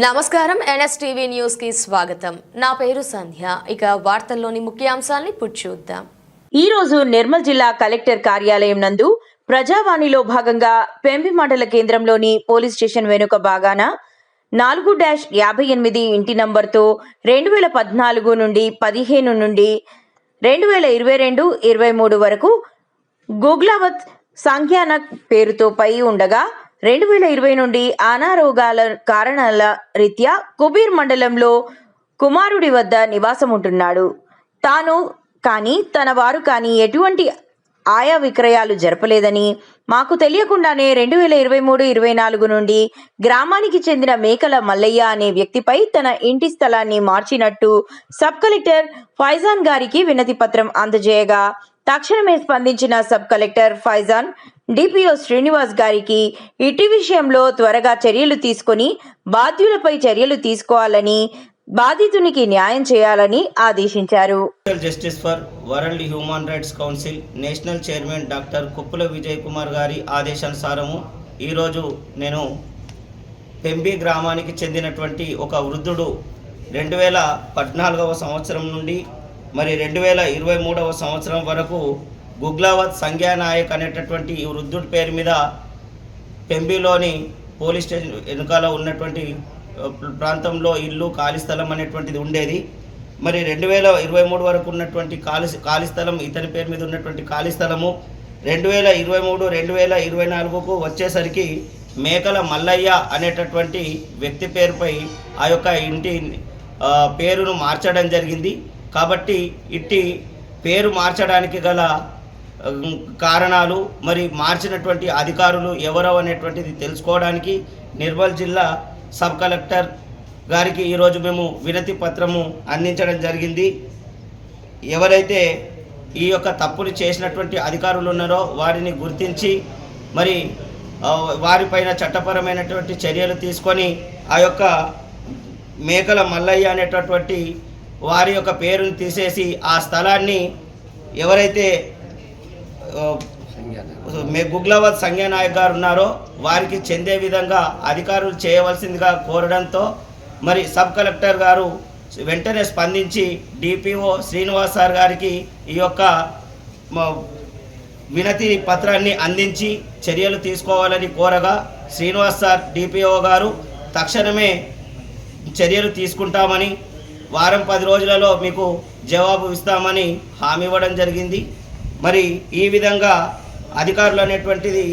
నమస్కారం NSTV news కి స్వాగతం. నా పేరు సంధ్య. ఇక వార్తల్లోని ముఖ్యాంశాలను చూద్దాం. ఈ రోజు నిర్మల్ జిల్లా కలెక్టర్ కార్యాలయం నందు ప్రజావాణిలో భాగంగా పెంబి మండల కేంద్రంలోని పోలీస్ స్టేషన్ వెనుక భాగాన 4-58 ఇంటి నంబర్తో 2014 నుండి 15 నుండి 2022-23 వరకు గుగ్లావత్ సంఖ్యానక్ పేరుతో పై ఉండగా 2020 నుండి అనారోగ్యాల కారణాల రీత్యా కుబీర్ మండలంలో కుమారుడి వద్ద నివాసం ఉంటున్నాడు. తాను కానీ తన వారు కానీ ఎటువంటి ఆయా విక్రయాలు జరపలేదని, మాకు తెలియకుండానే 2023-24 నుండి గ్రామానికి చెందిన మేకల మల్లయ్య అనే వ్యక్తిపై తన ఇంటి స్థలాన్ని మార్చినట్టు సబ్ కలెక్టర్ ఫైజాన్ గారికి వినతి పత్రం అందజేయగా, తక్షణమే స్పందించిన sub collector Faizan DPO Srinivas గారికి ఇటు విషయంలో త్వరగా చర్యలు తీసుకొని బాధ్యులపై చర్యలు తీసుకోవాలని, బాధితునికి న్యాయం చేయాలని ఆదేశించారు. Justice for world human rights council national chairman doctor Kuppula Vijay Kumar గారి ఆదేశానుసారము ఈరోజు నేను పెంబి గ్రామానికి చెందినటువంటి ఒక వృద్ధుడు 2014వ సంవత్సరం నుండి మరి 2023వ సంవత్సరం వరకు గుగ్లావత్ సంఖ్యానాయక్ అనేటటువంటి ఈ వృద్ధుడి పేరు మీద పెంబిలోని పోలీస్ స్టేషన్ వెనుకాల ఉన్నటువంటి ప్రాంతంలో ఇల్లు ఖాళీ స్థలం అనేటువంటిది ఉండేది. మరి 2023 వరకు ఉన్నటువంటి ఖాళీ స్థలం, ఇతని పేరు మీద ఉన్నటువంటి ఖాళీ స్థలము 2023-2024కు వచ్చేసరికి మేకల మల్లయ్య అనేటటువంటి వ్యక్తి పేరుపై ఆ యొక్క ఇంటి పేరును మార్చడం జరిగింది. కాబట్టి ఇట్టి పేరు మార్చడానికి గల కారణాలు, మరి మార్చినటువంటి అధికారులు ఎవరో అనేటువంటిది తెలుసుకోవడానికి నిర్మల్ జిల్లా సబ్ కలెక్టర్ గారికి ఈరోజు మేము వినతి పత్రము అందించడం జరిగింది. ఎవరైతే ఈ యొక్క తప్పులు చేసినటువంటి అధికారులు ఉన్నారో వారిని గుర్తించి మరి వారిపైన చట్టపరమైనటువంటి చర్యలు తీసుకొని ఆ యొక్క మేకల మల్లయ్య అనేటటువంటి వారి యొక్క పేరును తీసేసి ఆ స్థలాన్ని ఎవరైతే గుగ్లావత్ సంఖ్యానాయక్ గారు ఉన్నారో వారికి చెందే విధంగా అధికారులు చేయవలసిందిగా కోరడంతో మరి సబ్ కలెక్టర్ గారు వెంటనే స్పందించి డిపిఓ శ్రీనివాస్ సార్ గారికి ఈ యొక్క వినతి పత్రాన్ని అందించి చర్యలు తీసుకోవాలని కోరగా, శ్రీనివాస్ సార్ డిపిఓ గారు తక్షణమే చర్యలు తీసుకుంటామని, వారం 10 రోజులలో మీకు జవాబు ఇస్తామని హామీ ఇవ్వడం జరిగింది. మరి ఈ విధంగా అధికారులు అనేటువంటిది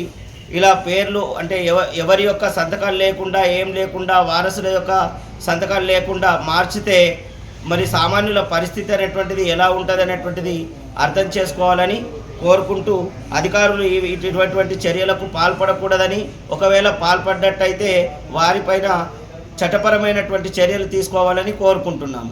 ఇలా పేర్లు అంటే ఎవరి యొక్క సంతకాలు లేకుండా, ఏం లేకుండా, వారసుల యొక్క సంతకాలు లేకుండా మార్చితే మరి సామాన్యుల పరిస్థితి అనేటువంటిది ఎలా ఉంటుంది అనేటువంటిది అర్థం చేసుకోవాలని కోరుకుంటూ, అధికారులు ఇటువంటి చర్యలకు పాల్పడకూడదని, ఒకవేళ పాల్పడ్డట్టయితే వారిపైన చట్టపరమైనటువంటి చర్యలు తీసుకోవాలని కోరుకుంటున్నాము.